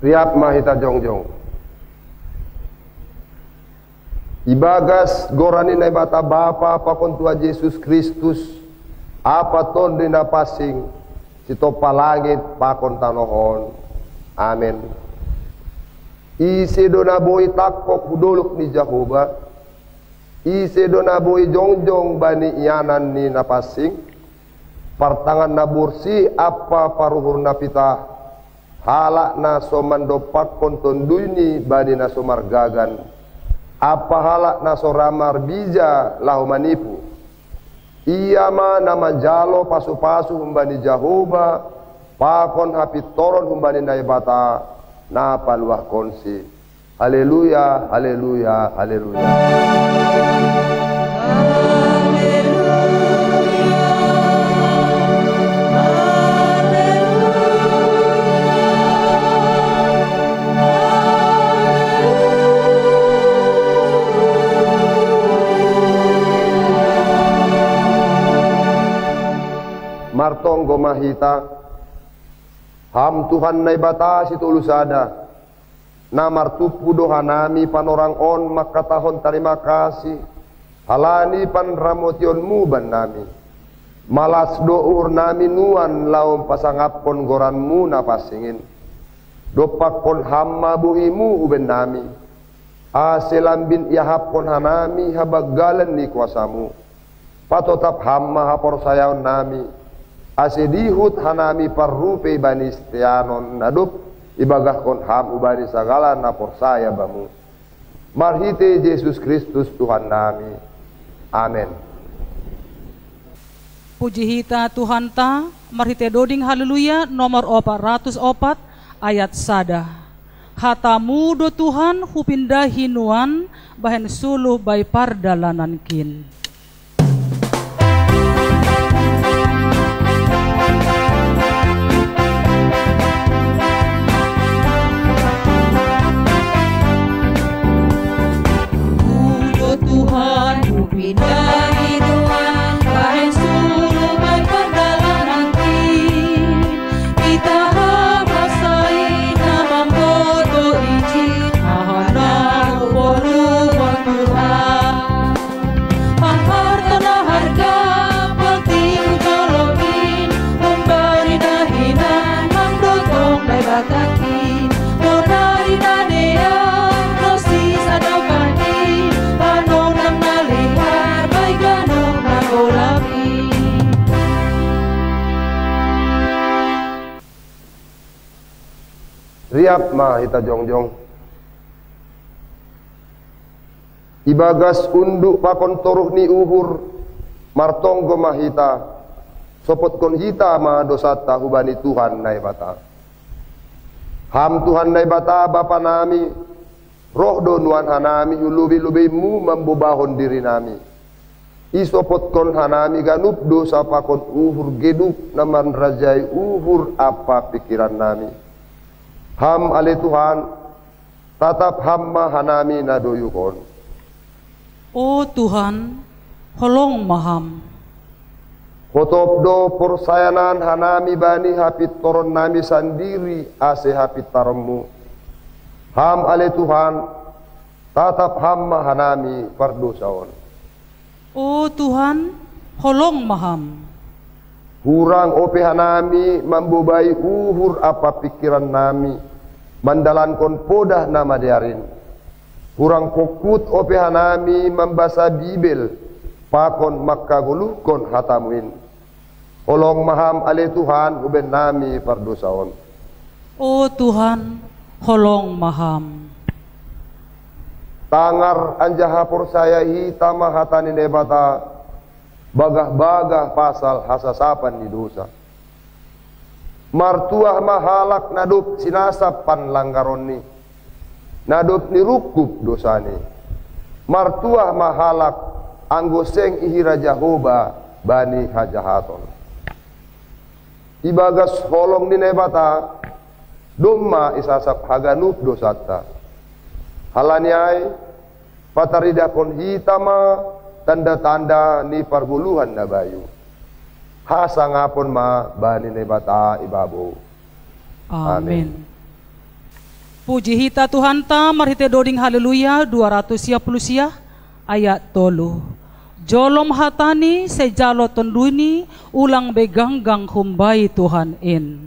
Riap mahita jongjong. Ibagas gorani na bata Bapa pakon tua Yesus Kristus apa ton dina pasing sito palangit pakon tanohon. Amen. Ise dona boy takok huduluk ni Jehovah. Ise dona boy jongjong bani ianan ni napasing. Partangan na bursi apa paruhur na pita. Halak na somandopak konton duni bani na somargagan. Apa halak na soramar bija lahu manipu. Iya ma na manjalo pasu-pasu humbani Jehovah. Pakon hapit toron humbani na ibata na paluah konsi. Haleluya, haleluya, haleluya. Martonggo mahita ham Tuhan na ibata si tulusada na martupu dohanami panorang on makatahon terima kasih halani pan ramotionmu ban nami malas dour nami nuan laum pasangapon goranmu na pasingin dopakon hamma buhimu uben nami aselambin iahapon hanami habagalan ni kuasamu patotap hamma hapor sayaon nami asedihut hanami parrupe bani istianon nadup ibagah kon ham ubani sagala na porsaya bamu marhite Yesus Kristus Tuhan nami. Amen. Puji hita Tuhan ta marhite doding haleluya nomor 404 ayat sada. Hatamu do Tuhan hupindahi nuan bahen suluh bai pardalanan kin. Tuhan hupindahi nuan bahen suluh bai pardalanan kin. Kita habasai namang bodo iji ahana upoluan Tuhan. Ang harta na harga penting jolokin memberi dahinan ang dotong bai batakin modari na dea rosi sadapani panon ang nalihar bai ganong nagolapi. Riap mahita jongjong. Ibagas unduk pakon toruh ni uhur martonggo mahita sopot kon hita ma dosata hubani Tuhan na ibata. Ham Tuhan na ibata Bapa nami roh donuan hanami ulubi-lubimu membubahon diri nami. Isopot kon hanami ganup dosa pakon uhur geduk naman rajai uhur apa pikiran nami. Ham ale Tuhan tatap hamma hanami na doyukon. O Tuhan, holong maham. Hotop do porsayanan hanami bani hapit toron nami sandiri ase hapit taremu. Ham ale Tuhan tatap hamma hanami pardosaon. O Tuhan, holong maham. Hurang ope hanami mambubai uhur apa pikiran nami mandalankon podah nama diarin. Hurang kokut ope hanami membasa Bibel pakon makagulukon hatamuin. Holong maham ale Tuhan uben nami pardosaon. O Tuhan, holong maham. Tangar anjaha porsaya hitama hatani nebata bagah-bagah pasal hasasapan di dosa. Martuah mahalak nadup sinasapan langgaroni. Nadup ni rukup dosani. Martuah mahalak anggoseng ihira Jehovah bani hajahaton. Ibagas holong ni nebata domma isasap haganup dosata. Halaniai pataridakon hitama tanda-tanda ni parguluhan na bayu. Hasangapon ma bani nebata ibabo. Amen. Puji hita Tuhan ta marhite doding haleluya 200 sia ayat 3. Jolom hatani sejalo tonduni ulang beganggang humbai Tuhan in.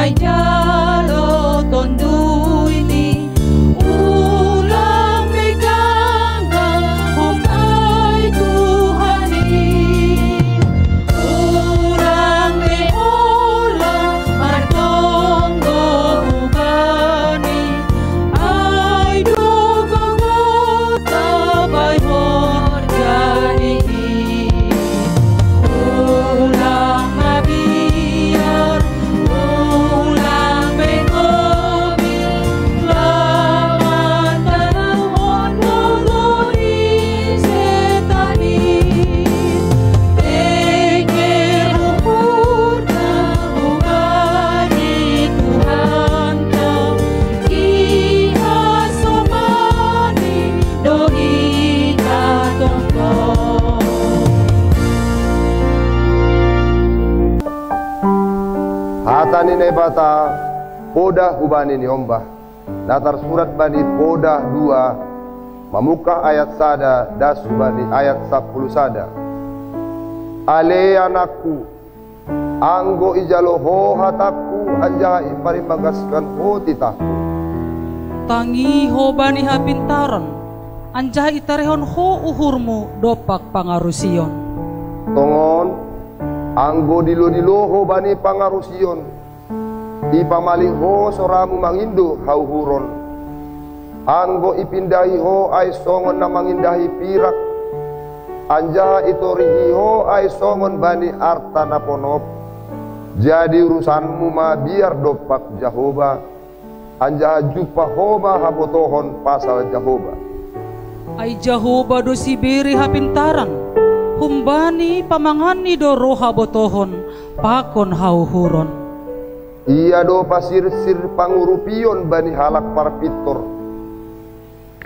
Jalo tondu ini ulang meganggang humbai Tuhan ini ulang meola martonggo ubani ai dugo gota bai horjani ulang mabiar Hatani nebata poda hubani ni ombah. Datar surat bani poda 2 mamuka ayat sada das bani ayat 10 sada. Ale anakku anggo ijalo ho hataku anjaha impari magaskan ho titaku. Tangi ho bani hapintaran anjaha itarehon ho uhurmu dopak pangarusion. Tongon anggo dilo-dilo ho bani pangarusion ipamaling ho soramu mangindo hauhuron anggo ipindahi ho ay songon na mangindahi pirak anjaha itorihi ho ay songon bani arta na ponop. Jadi urusanmu ma biar dopak Jahoba anjaha jupa ho ma habotohon pasal Jahoba. Ay Jahoba do sibiri hapintaran humbani pamangani do roha botohon pakon hauhuron. Ia do pasir-sir pangurupion bani halak parpitor.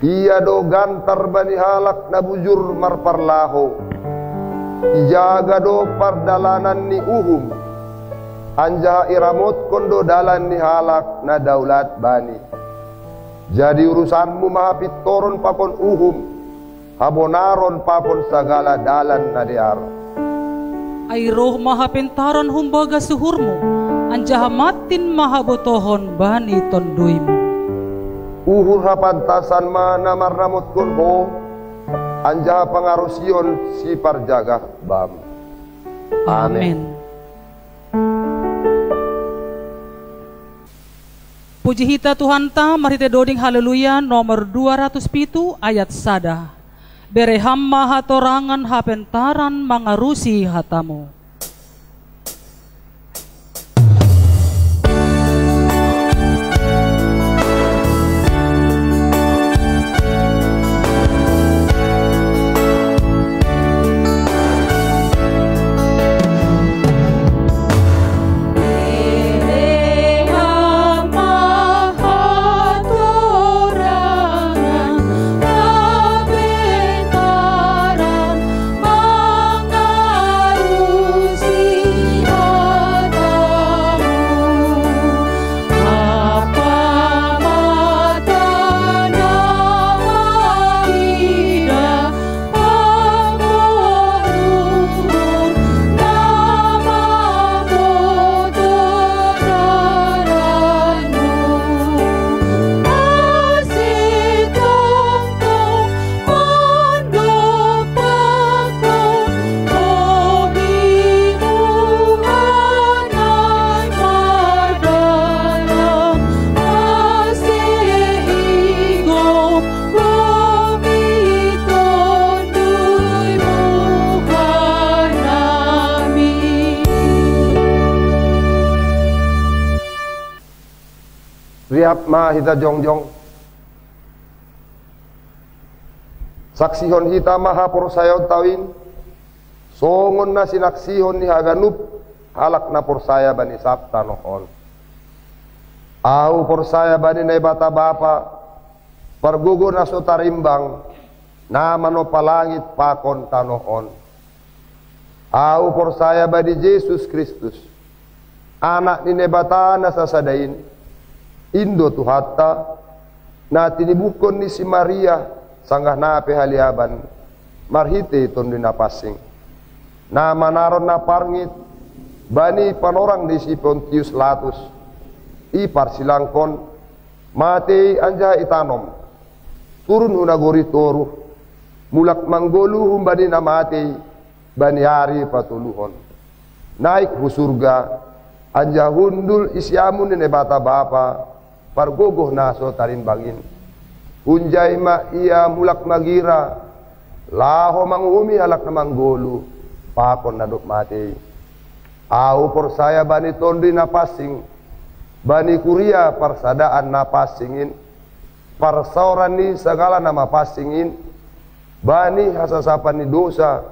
Ia do gantar bani halak nabujur marparlaho. Ijaga do pardalanan ni uhum. Anjaha iramot kondo dalan ni halak na daulat bani. Jadi urusanmu mahapitoron papon uhum. Habonaron papon sagala dalan na diar. Ay roh mahapintaran humbaga suhurmu anjaha matin mahabotohon bani tonduymu. Uhur hapantasan ma namarnamot kon ho anjaha pangarusion si parjaga bam. Amen. Puji hita Tuhan ta marhite doding haleluya nomor 207 ayat sada. Bereham mahatorangan hapentaran mangarusi hatamu. Riap ma hita jongjong Saksihon hita maha porsayon tawin, songon na sinaksihon ni haganup, halak na porsaya bani sabta nohon. Au porsaya bani na bata bapa, pargugo na so tarimbang, nama no palangit pakon tanohon. Au porsaya bani Jesus Kristus, anak ni nebata na sasadain, indo tuhatta, na tinibukon ni si Maria, sanggah na pehaliaban, marhite iton din napasing. Na manaron na parngit, bani panorang di si Pontius Latus, ipar silangkon, mati anja itanom, turun hunagori toru, mulak manggolu humbani na mati, bani hari patuluhon. Naik husurga, anja hundul isyamun ni bata bapa, pargogoh naso tarin bangin. Unjay ma iya mulak magira, laho mangumi alak na manggolu, pakon nadok mati. Au porsaya bani tondi na pasing, bani kuria parsadaan na pasingin, parsauran ni segala nama pasingin, bani hasasapan ni dosa,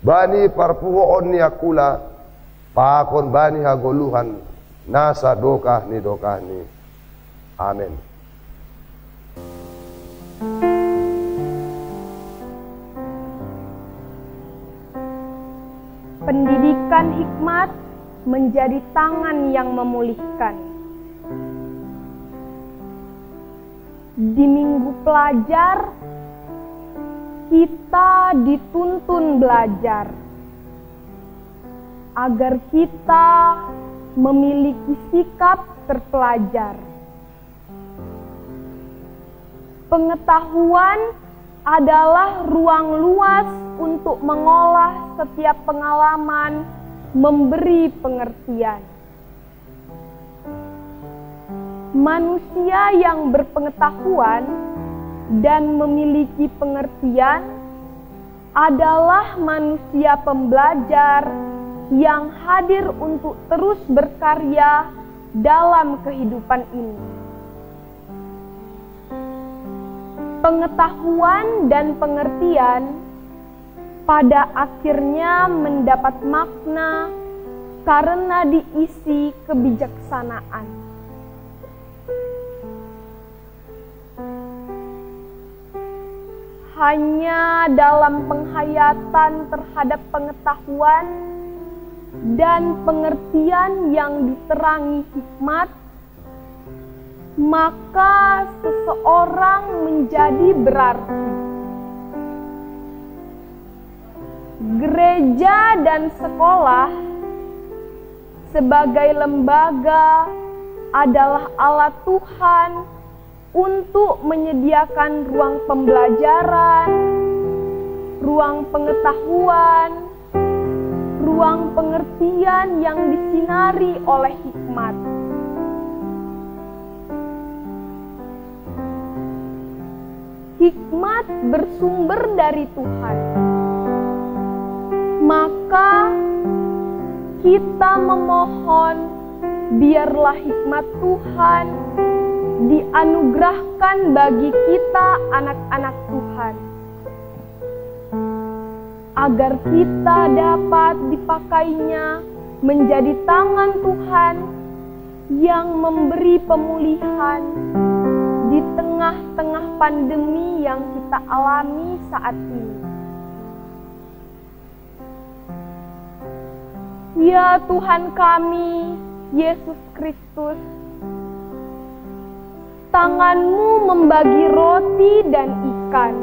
bani parpuhoon ni akula, pakon bani hagoluhan, nasa dokah ni. Amin. Pendidikan hikmat menjadi tangan yang memulihkan. Di minggu pelajar, kita dituntun belajar agar kita memiliki sikap terpelajar. Pengetahuan adalah ruang luas untuk mengolah setiap pengalaman, memberi pengertian. Manusia yang berpengetahuan dan memiliki pengertian adalah manusia pembelajar yang hadir untuk terus berkarya dalam kehidupan ini. Pengetahuan dan pengertian pada akhirnya mendapat makna karena diisi kebijaksanaan. Hanya dalam penghayatan terhadap pengetahuan dan pengertian yang diterangi hikmat, maka seseorang menjadi berarti. Gereja dan sekolah sebagai lembaga adalah alat Tuhan untuk menyediakan ruang pembelajaran, ruang pengetahuan, ruang pengertian yang disinari oleh hikmat. Hikmat bersumber dari Tuhan. Maka kita memohon biarlah hikmat Tuhan dianugerahkan bagi kita anak-anak Tuhan, agar kita dapat dipakainya menjadi tangan Tuhan yang memberi pemulihan di tengah-tengah pandemi yang kita alami saat ini. Ya Tuhan kami, Yesus Kristus, tangan-Mu membagi roti dan ikan.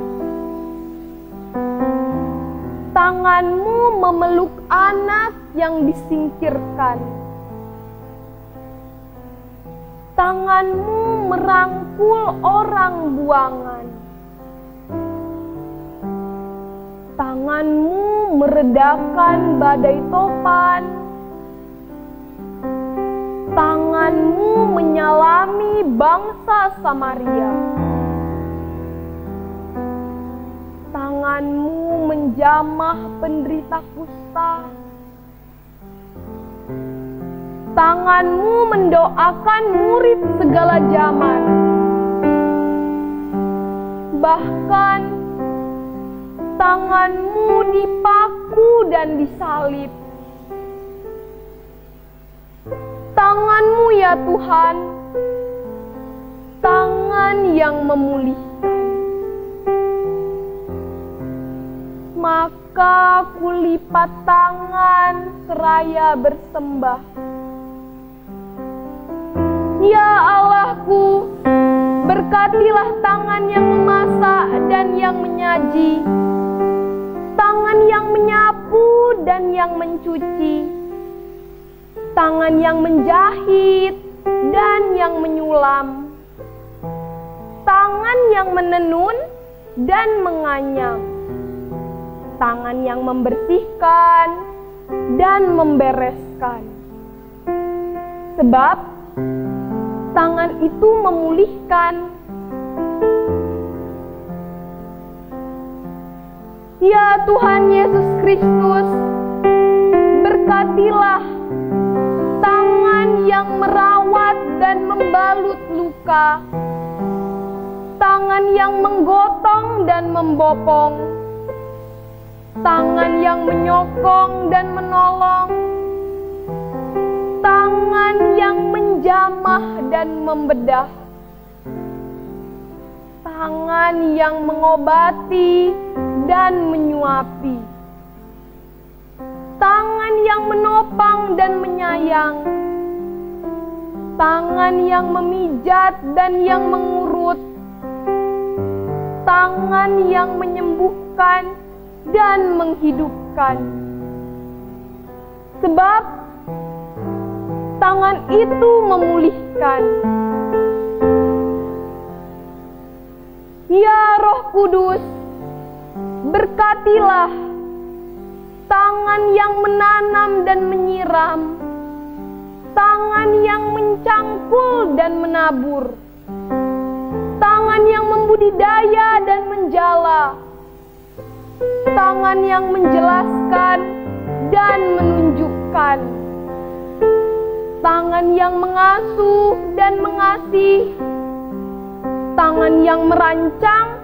Tangan-Mu memeluk anak yang disingkirkan. Tangan-Mu merangkul orang buangan. Tangan-Mu meredakan badai topan. Tangan-Mu menyalami bangsa Samaria. Tangan-Mu menjamah penderita kusta. Tangan-Mu mendoakan murid segala zaman. Bahkan tanganmu dipaku dan disalib. Tanganmu ya Tuhan, tangan yang memulihkan. Maka kulipat tangan seraya bersembah. Ya Allahku, berkatilah tangan yang memasak dan yang menyaji, tangan yang menyapu dan yang mencuci, tangan yang menjahit dan yang menyulam, tangan yang menenun dan menganyam, tangan yang membersihkan dan membereskan. Sebab tangan itu memulihkan. Ya Tuhan Yesus Kristus, berkatilah tangan yang merawat dan membalut luka, tangan yang menggotong dan membopong, tangan yang menyokong dan menolong, tangan yang menjamah dan membedah, tangan yang mengobati dan menyuapi, tangan yang menopang dan menyayang, tangan yang memijat dan yang mengurut, tangan yang menyembuhkan dan menghidupkan. Sebab tangan itu memulihkan. Ya Roh Kudus, berkatilah tangan yang menanam dan menyiram, tangan yang mencangkul dan menabur, tangan yang membudidaya dan menjala, tangan yang menjelaskan dan menunjukkan, tangan yang mengasuh dan mengasihi, tangan yang merancang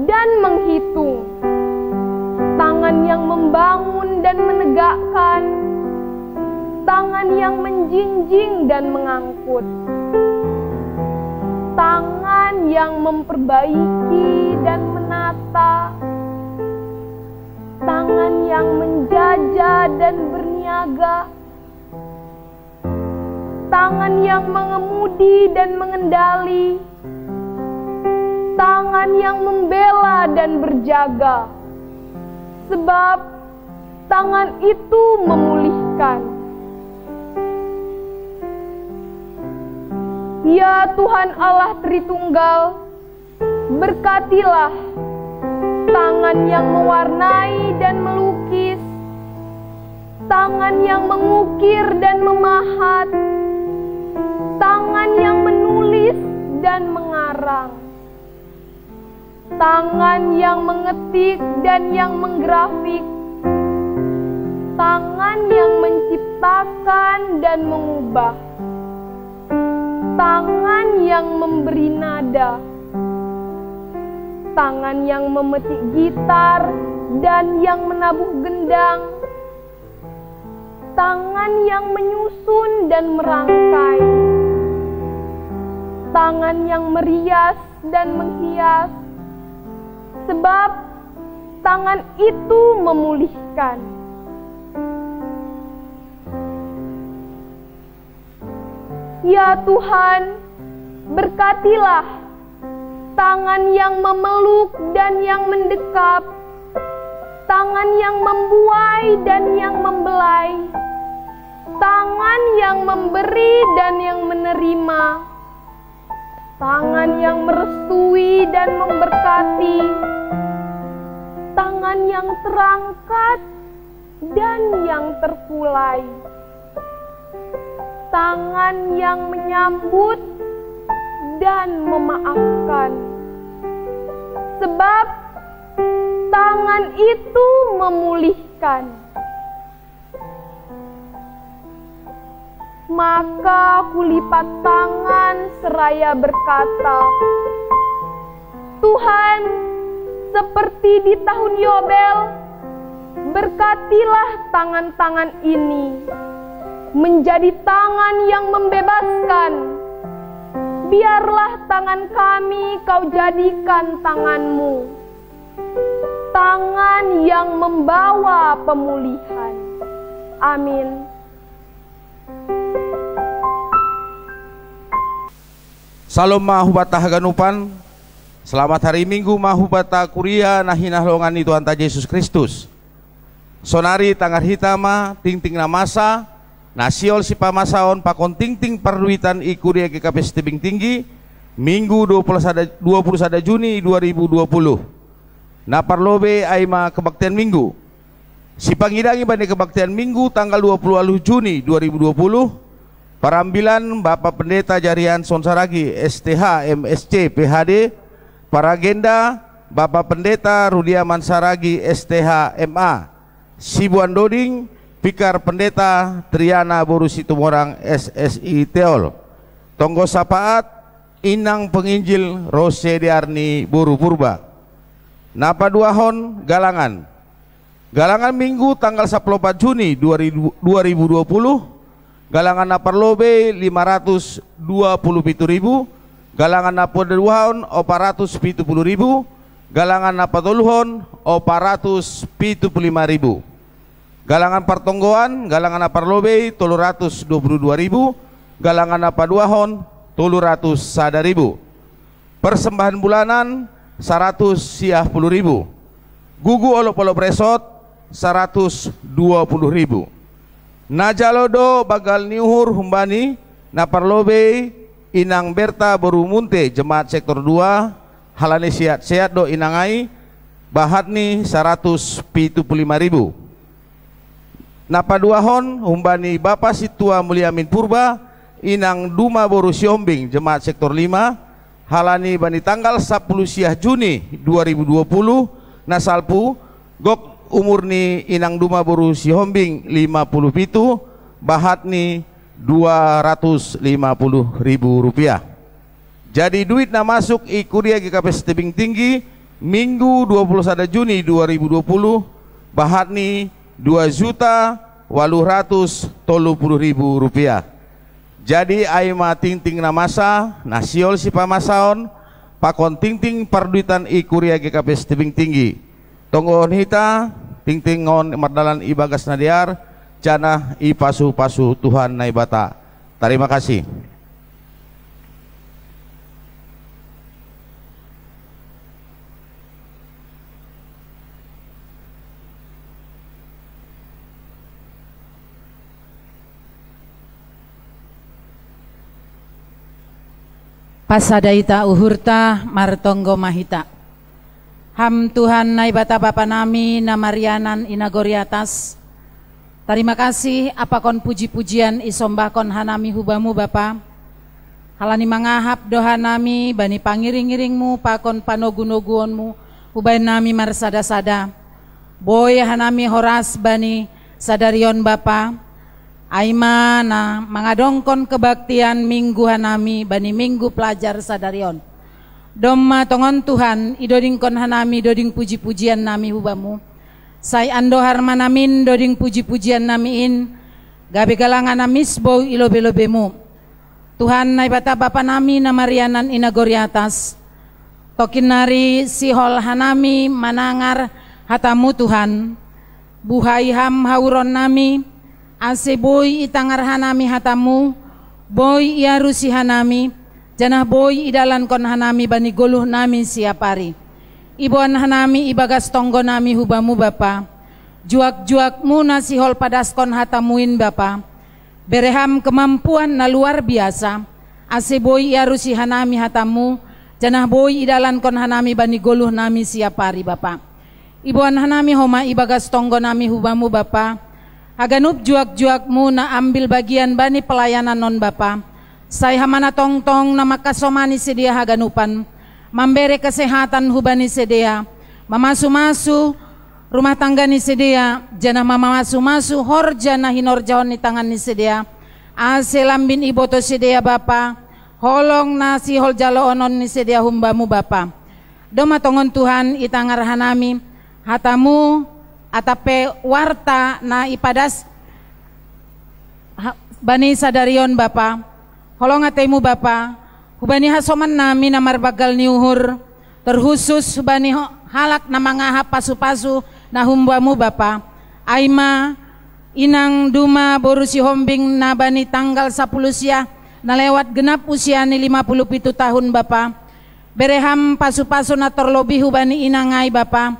dan menghitung, tangan yang membangun dan menegakkan, tangan yang menjinjing dan mengangkut, tangan yang memperbaiki dan menata, tangan yang menjajah dan berniaga, tangan yang mengemudi dan mengendali, tangan yang membela dan berjaga. Sebab tangan itu memulihkan. Ya Tuhan Allah Tritunggal, berkatilah tangan yang mewarnai dan melukis, tangan yang mengukir dan memahat, tangan yang menulis dan mengarang, tangan yang mengetik dan yang menggrafik, tangan yang menciptakan dan mengubah, tangan yang memberi nada, tangan yang memetik gitar dan yang menabuh gendang, tangan yang menyusun dan merangkai, tangan yang merias dan menghias. Sebab tangan itu memulihkan. Ya Tuhan, berkatilah tangan yang memeluk dan yang mendekap, tangan yang membuai dan yang membelai, tangan yang memberi dan yang menerima, tangan yang merestui dan memberkati, tangan yang terangkat dan yang terkulai, tangan yang menyambut dan memaafkan. Sebab tangan itu memulihkan. Maka kulipat tangan seraya berkata, Tuhan, seperti di tahun Yobel. Berkatilah tangan-tangan ini menjadi tangan yang membebaskan. Biarlah tangan kami kau jadikan tanganmu, tangan yang membawa pemulihan. Amin. Salam mahubata haganupan. Selamat hari Minggu mahubata kuria nahinah longani Tuhan ta Yesus Kristus. Sonari tangar hitama ting-ting namasa nasiol si pamasaon pakon ting-ting perduitan ikuria GKP Tebing Tinggi Minggu 21 Juni 2020. Naparlobe aima kebaktian Minggu. Si pangidangi bani kebaktian Minggu tanggal 20 Juni 2020. Parambilan Bapak Pendeta Jarian Sonsaragi STH MSC PhD. Para agenda Bapak Pendeta Rudia Mansaragi STH MA. Sibuan Doding Pikar Pendeta Triana Borusi Tumorang SSI Teol. Tonggo Sapaat Inang Penginjil Rose Diarni Buru Purba. Napa duahon galangan. Galangan Minggu tanggal 14 Juni 2020. Galangan naparlobe 527.000. Galangan napaduahon 470.000. Galangan napatuluhon 475.000. Galangan partonggoan galangan naparlobe 322.000. Galangan napaduahon 300.000. Persembahan bulanan 110.000. Gugu olop-olop resot 120.000. Najalodo bagal niuhur humbani naparlobe Inang Berta Borumunte Jemaat Sektor 2 halane sehat-sehat do inangai bahatni 175.000. Napaduahon humbani Bapak Situa Mulyamin Purba Inang Duma Boru Siombing Jemaat Sektor 5 halani bani tanggal 10 Juni 2020 nasalpu gok umurni Inang Duma Boru Siombing 57 bahatni 250.000 rupiah. Jadi duit na masuk ikuria GKP Tebing Tinggi Minggu 21 Juni 2020 bahatni 2.830.000 rupiah. Jadi aima ting-ting namasa nasiol si pamasaon pakon ting-ting perduitan ikuria GKP Tebing Tinggi. Tonggon hita ting-ting ngon mardalan ibagas nadiar jana ipasu-pasu Tuhan naibata. Terima kasih. Pasadaita uhurta martonggo mahita. Ham Tuhan naibata Bapa nami namarianan inagoriatas. Terima kasih apakon puji-pujian isombakon hanami hubamu Bapa. Halani mangahap doha nami bani pangiring-iringmu pakon panogu-noguonmu hubain nami marsada-sada. Boy hanami horas bani sadarion Bapa. Aima na mangadongkon kebaktian minggu hanami bani minggu pelajar sadarion. Domma tongon Tuhan idodingkon hanami doding puji-pujian nami hubamu. Sai ando harmanamin doding puji-pujian namiin gabe galangan namisbo ilobe-lobemu. Tuhan naibata Bapa nami namarianan inagoriatas. Tokin nari sihol hanami manangar hatamu Tuhan. Buhai ham hauron nami ase boy itangar hanami hatamu. Boy iarusi hanami janah boy idalan kon hanami bani goluh nami siapari. Ibuan hanami ibagas tonggo nami hubamu Bapa. Juak-juakmu nasihol padaskon hatamuin Bapa. Bereham kemampuan na luar biasa. Ase boy iarusi hanami hatamu. Janah boy idalan kon hanami bani goluh nami siapari Bapa. Ibuan hanami homa ibagas tonggo nami hubamu Bapa. Haganup juak-juakmu na ambil bagian bani pelayanan non Bapa. Say hamana tong-tong na makasomani sedia haganupan. Memberi kesehatan hubani sedia, mamasu-masu rumah tangga ni sedia, jana mamasu-masu horja na hinorjaon ni tangan ni sedia, aselambin iboto sedia Bapa, holong nasi hol jalo onon ni sedia humbamu Bapa. doma tongon Tuhan itangar hanami hatamu atape warta na ipadas bani sadarion Bapa, holong atemu Bapa, hubani hasoman nami na marbagal niuhur, terkhusus hubani halak na mangahap pasu-pasu na humbamu Bapa, aima inang duma borusi hombing na bani tanggal 10 sia na lewat genap usia ni 57 tahun Bapa, bereham pasu-pasu na terlobi hubani inangai Bapa,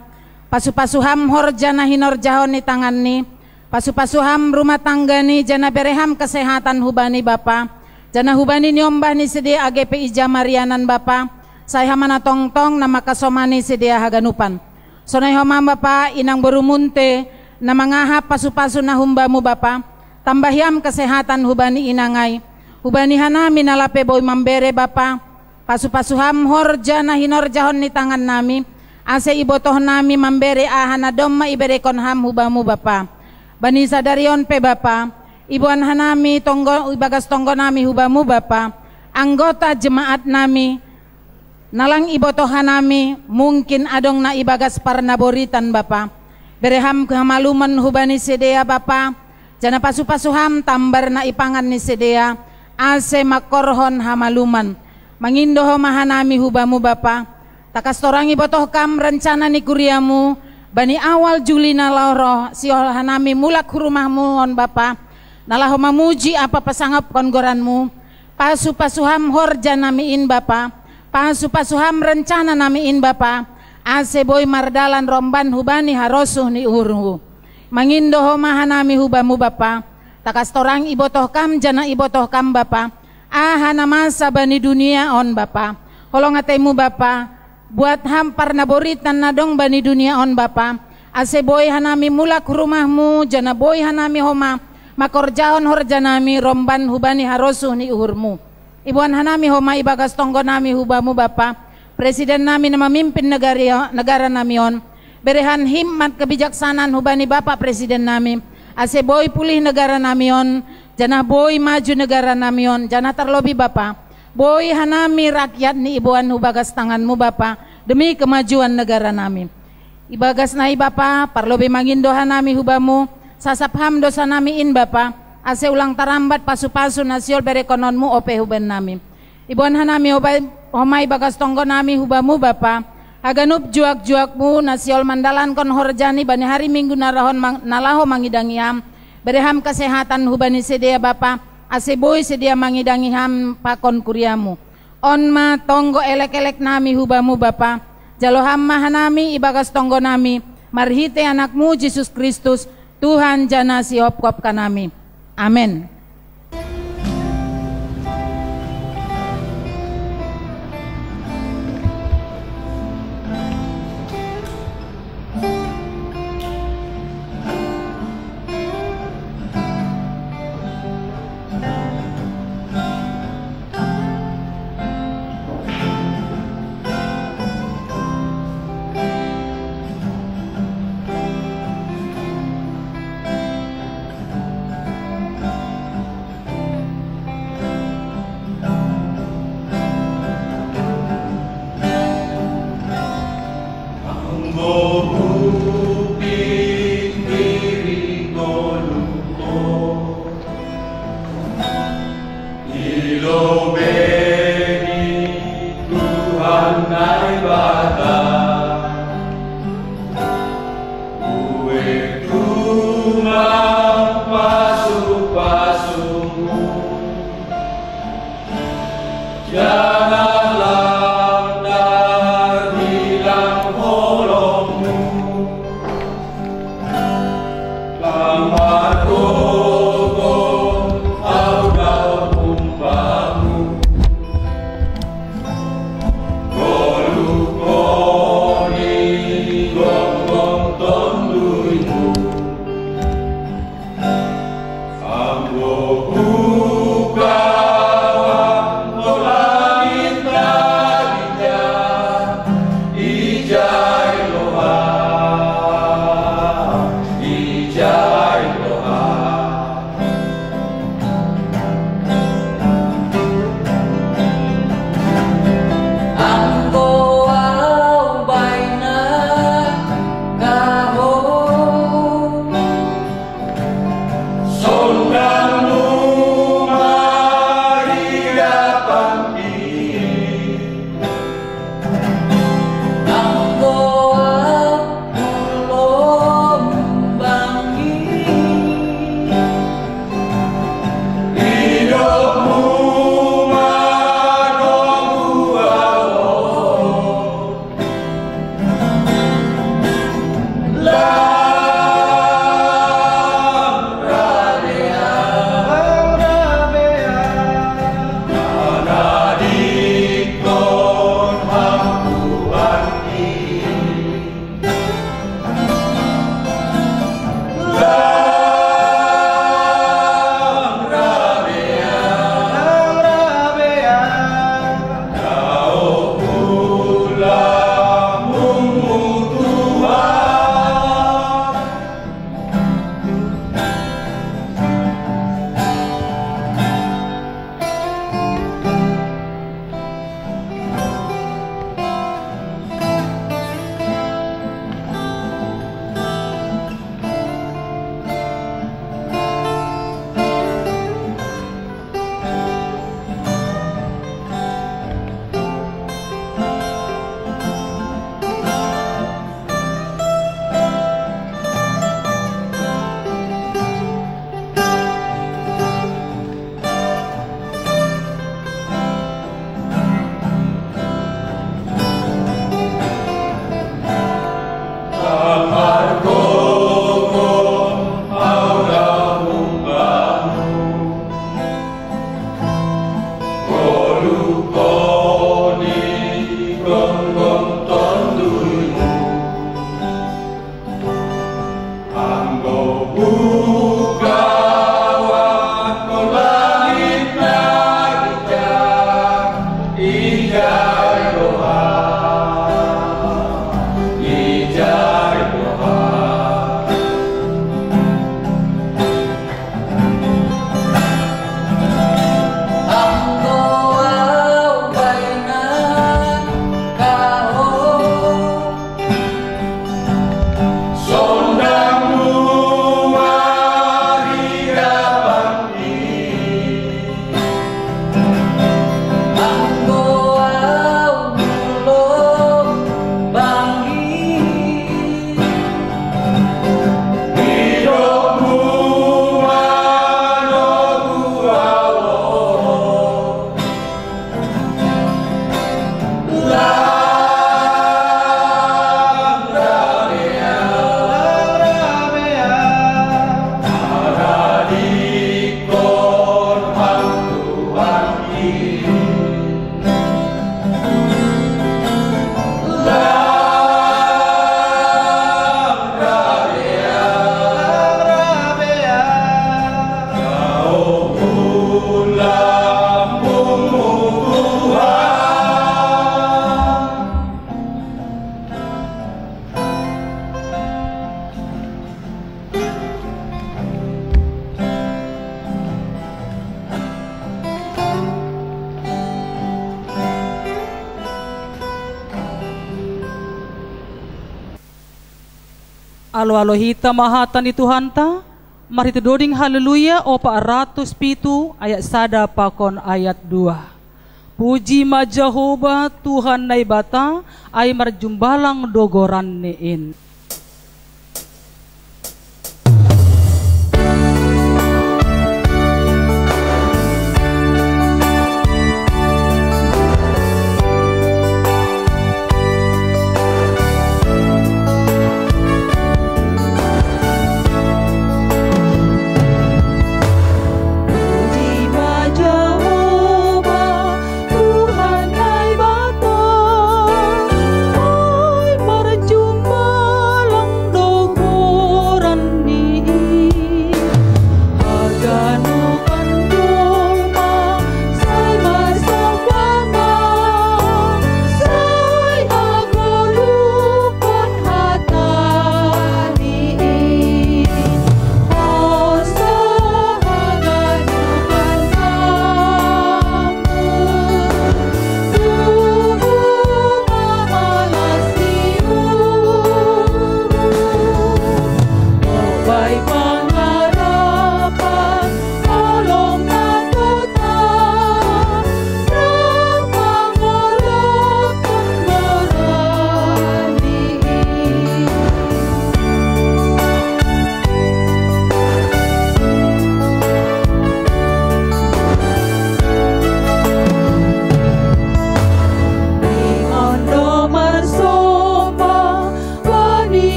pasu-pasuham horjana hinorjahon ni tangan ni, pasu-pasuham rumah tangga ni jana bereham kesehatan hubani Bapa, jana hubani nyombah ni sedia AGPI Jamarianan Bapa, saya mana tong-tong nama kasomani sedia haganupan. Sonai homa Bapa inang berumunte na mangahap pasu-pasu na humbamu Bapa, tambahiam kesehatan hubani inangai, hubani hanami nalape boy mambere Bapa, pasu-pasuham horjana hinorjahon ni tangan nami, ase ibotoh nami mambere ahana domma iberekon ham hubamu Bapa. Bani sadarion pe Bapa, ibuan hanami tonggo ibagas tonggo nami hubamu Bapa, anggota jemaat nami nalang ibotoh hanami mungkin adong na ibagas parnaboritan Bapa. Bereham kehamaluman hubani sedia Bapa, jana pasu-pasuham tambar na ipangan ni sedia, ase makorhon hamaluman. Mangindoho mahanami hubamu Bapa, takas torangi botoh kam rencana ni kuriamu, bani awal Juli naloro siol hanami mulak rumahmu on Bapa, nalaho mamuji apa pasangap kongoranmu, pasu-pasuham horja namiin Bapa, pasu-pasuham rencana namiin Bapa, ase boy mardalan romban hubani harosuh ni urhu. Mangindoho mahanami hubamu Bapa, takas torang ibotoh kam jana ibotoh kam Bapa, ahana masa bani dunia on Bapa, holong atemu Bapa, buat hampar naboritan nadong bani dunia on Bapa, ase boy hanami mulak rumahmu jana boy hanami homa makorjaon horjanami romban hubani harosuh ni uhurmu. Ibuan hanami homa ibagas tonggo nami hubamu Bapa, presiden nami na mamimpin negara nami on, berehan himmat kebijaksanaan hubani Bapa presiden nami, ase boy pulih negara nami on, jana boy maju negara nami on, jana terlobi Bapa, boy hanami rakyat ni ibuan hubagas tanganmu Bapa, demi kemajuan negara nami. Ibagas nai Bapa, parlobi mangindo hanami hubamu, sasapham dosa nami in Bapa, ase ulang tarambat pasu-pasu nasiol berekononmu ope huban nami. Ibuan hanami homai bagas tonggo nami hubamu Bapa, haganup juak-juakmu nasiol mandalan kon horjani bani hari Minggu nalaho mangidangiam, bereham kesehatan hubani sedia Bapa, ase boy sedia mangidangi ham pakon kuriamu. On ma tonggo elek-elek nami hubamu Bapa, jaloham mahanami ibagas tonggo nami, marhite anakmu Yesus Kristus, Tuhan jana si hop-hop kanami. Amin. Alo hita mahatan di Tuhan ta, mari doding haleluya o 407 ayat sada pakon ayat 2. Puji ma Jehovah Tuhan naibata, ay marjumbalang dogoran nein.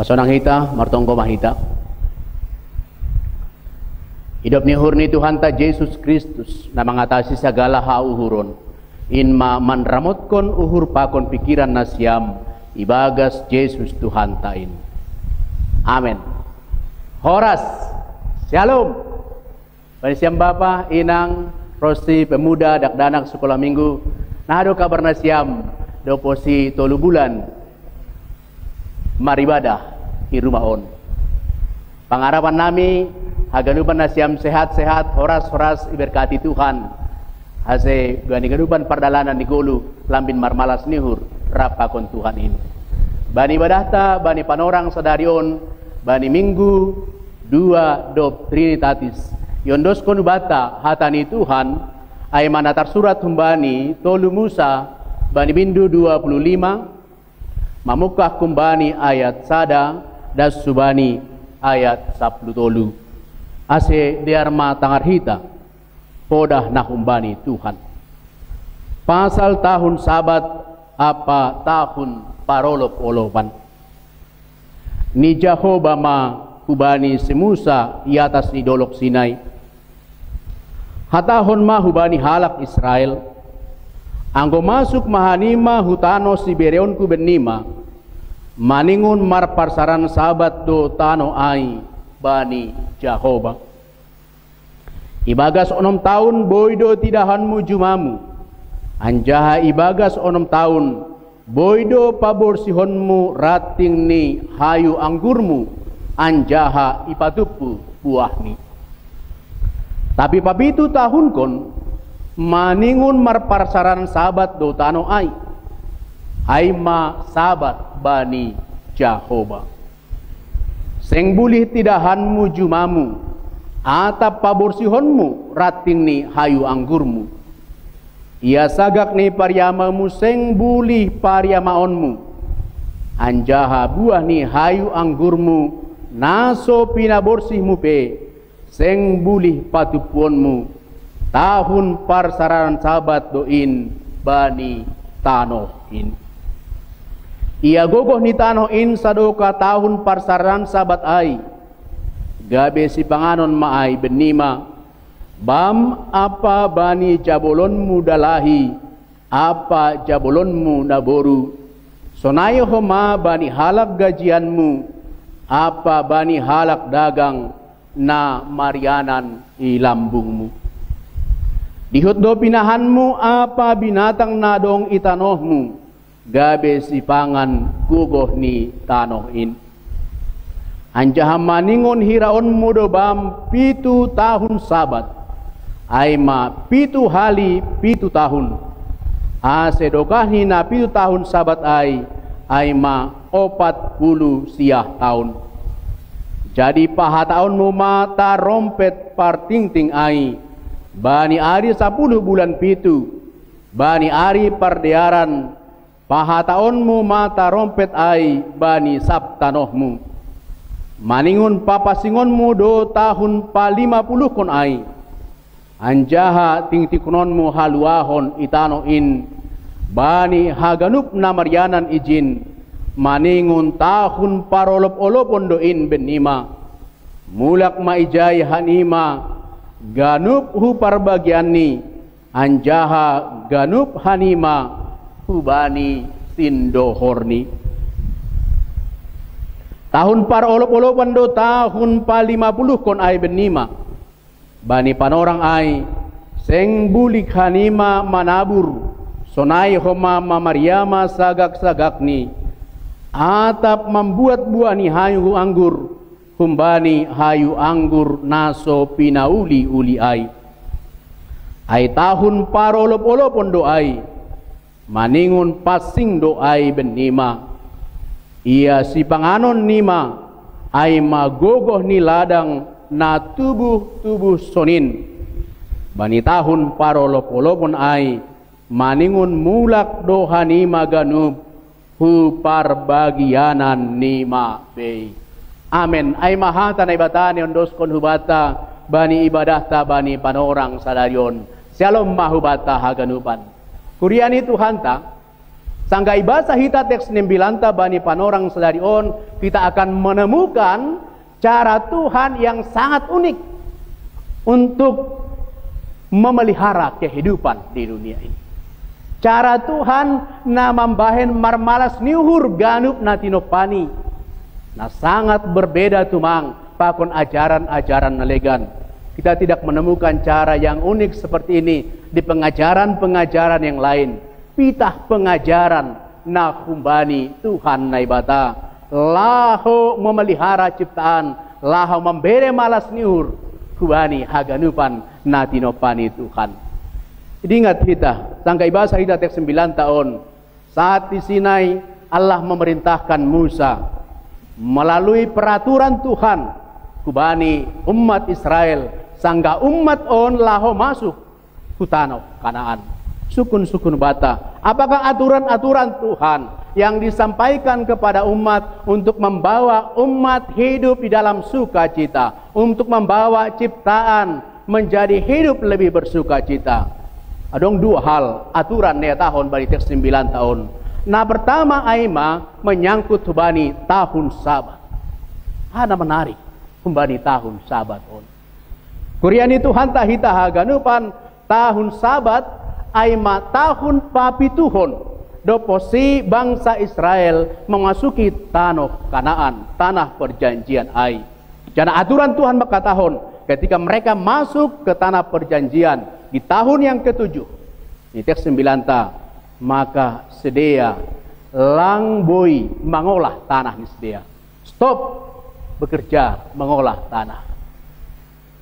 Pasonang hita, martongko mahita. Hidup ni hurni Tuhan ta Yesus Kristus na mengatasi segala hauhuron. Inma manramotkon uhur pakon pikiran nasyam ibagas Yesus Tuhan tain. Amin. Horas, shalom. Panisiam Bapa, Inang, Rosti, pemuda, dakdanak sekolah minggu. Nahado kabar nasyam, doposi 3 bulan. Maribadah di rumah on. Pangarapan nami haganupan nasyam sehat-sehat, horas-horas iberkati Tuhan. Hase gani ganupan pardalanan di golu lambin marmalas nihur rapakon Tuhan ini. Bani badahta, bani panorang sadarion, bani minggu, dua dob Trinitatis. Yondoskon bata hatani Tuhan, ay manatar surat humbani, tolu Musa, bani bindu 25, mamukah kumbani ayat sada, das subani ayat 10 tolu. Ase diarma tangarhita, podah nahumbani Tuhan. Pasal tahun sabat apa tahun parolop-olopan. Ni Jehovah ma hubani si Musa di atas ni dolok Sinai. Hatahon ma hubani halak Israel. Anggo masuk mahanima hutano si bereon ku benima. Maningun marparsaran sabat do tano ai bani Jehovah. Ibagas 6 tahun boydo tidahanmu jumamu. Anjaha ibagas 6 tahun boydo paborsihonmu rating ni hayu anggurmu. Anjaha ipatupu buahni. Tapi papitu tahun kon maningun marparsaran sabat do tano ai. Aima sabat bani Jehovah. Seng bulih tidahanmu jumamu, atap paborsihonmu rating ni hayu anggurmu. Ia sagak ni paryamamu seng bulih paryamaonmu. Anjaha buah ni hayu anggurmu naso pinaborsihmu pe seng bulih patupuonmu. Tahun parsaran sabat doin bani tanohin. Ia gogoh ni tanohin sadoka tahun parsaran sabat ai. Gabe si panganon maai benima. Bam apa bani jabolonmu dalahi, apa jabolonmu naboru. Sonayo homa bani halak gajianmu, apa bani halak dagang na marianan ilambungmu. Dihutdo pinahanmu apa binatang nadong itanohmu, gabe si pangan gugoh ni tanohin. Anjaham maningon hiraonmu do bam 7 tahun sabat, aima 7 hali 7 tahun. Asedokah ni na 7 tahun sabat aima 40 siah tahun. Jadi paha tahunmu mata rompet partingting ai. Bani ari 10 bulan 7. Bani ari pardearan. Paha tahunmu mata rompet ai bani sabtanohmu. Maningun papasingonmu do tahun pa 50 kon ai. Anjaha tingtikunonmu haluahon itanoin. Bani haganup na marianan izin. Maningun tahun parolop-olopon doin benima. Mulak maijay hanima. Ganup hu parbagianni. Anjaha ganup hanima. Hubani sindohorni. Tahun parolop-olopan do tahun pa 50 kon ay benima. Bani panorang ay seng bulik hanima manabur. Sonai homa mamariama sagak-sagakni. Atap membuat buah ni hayu anggur. Humbani hayu anggur naso pinauli-uli ay. Ay tahun parolop-olopon do ay. Maningun pasing do ay benima. Ia si panganon nima ay magogoh ni ladang na tubuh-tubuh sonin. Bani tahun parolop-olopon ay maningun mulak doha nima ganub hu parbagianan nima bay. Amen. Ay mahata na ibata ni ondoskon hubata bani ibadahta bani panorang sadarion. Shalom mahubata haganupan. Kuriani Tuhan ta. Sangga ibasa hita teks 9 bani panorang sadarion, kita akan menemukan cara Tuhan yang sangat unik untuk memelihara kehidupan di dunia ini. Cara Tuhan na mambahen marmalas niuhur ganup na tinopani. Na sangat berbeda tumang pakon ajaran-ajaran nalegan. Kita tidak menemukan cara yang unik seperti ini di pengajaran-pengajaran yang lain. Pitah pengajaran na humbani Tuhan naibata. Laho memelihara ciptaan, laho membere malas niur, humbani haganupan na tinopani Tuhan. Jadi ingat kita, sangka ibasa kita tek 9 tahun. Saat di Sinai, Allah memerintahkan Musa melalui peraturan Tuhan kubani umat Israel sangga umat on laho masuk ke tanah Kanaan. Sukun-sukun bata. Apakah aturan-aturan Tuhan yang disampaikan kepada umat untuk membawa umat hidup di dalam sukacita, untuk membawa ciptaan menjadi hidup lebih bersukacita? Ada dua hal aturan ya tahun bagi teks 9 tahun. Nah pertama aima menyangkut hubani tahun Sabat. Ada menarik hubani tahun Sabat on. Kuriani Tuhan tahita haganupan tahun Sabat aima tahun papituhon doposi bangsa Israel memasuki tanah Kanaan, tanah perjanjian ai. Jana aturan Tuhan maka tahun ketika mereka masuk ke tanah perjanjian di tahun yang ke-7 di teks 9 maka sedia langboi mengolah tanah ni sedia. Stop bekerja mengolah tanah.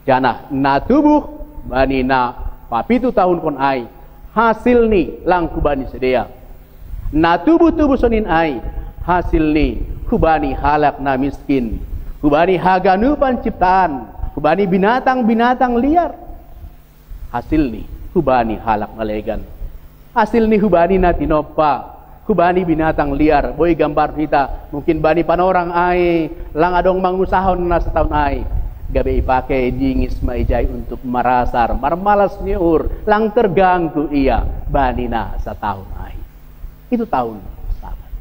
Jana na tubuh bani na papitu tahun kon ai hasil ni lang kubani sedia. Na tubuh-tubuh sonin ai hasil ni kubani halak na miskin, kubani haganupan ciptaan, kubani binatang-binatang liar. Hasil ni kubani halak ngalegan. Hasil ni hubani na tinopa, hubani binatang liar. Boy gambar kita, mungkin bani panorang ai, lang adong mangusahon na setahun ai. Gabi pakai dingis maijay untuk marasar, marmalas niur, lang terganggu ia bani na sa tahun ai. Itu tahun Sabat.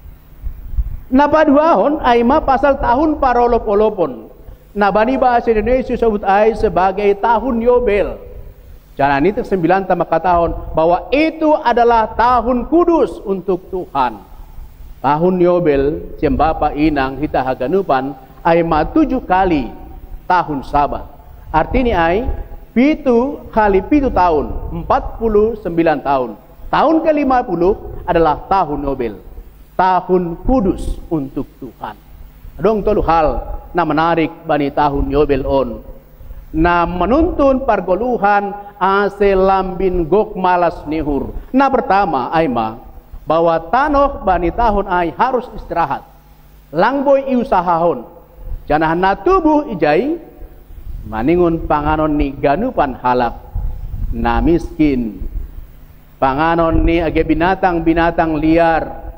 Napaduahon ay mapasal tahun parolop-olopon. Na bani bahasa Indonesia sebut ai sebagai tahun Yobel. Jangan itu 9 tahun bahwa itu adalah tahun kudus untuk Tuhan. Tahun Yobel, Cembapa Inang Hita Haganupan ay 7 kali tahun Sabat. Artinya ay 7 kali 7 tahun, 49 tahun. Tahun ke-50 adalah tahun Yobel, tahun kudus untuk Tuhan. Dong tolu hal na menarik bani tahun Yobel on. Na menuntun pergoluhan ase lambin gok malas nihur. Na pertama aima bahwa tanah bani tahun ai harus istirahat. Langboy iusahahon. Janah na tubuh ijai maningun panganon ni ganupan halak na miskin. Panganon ni age binatang-binatang liar.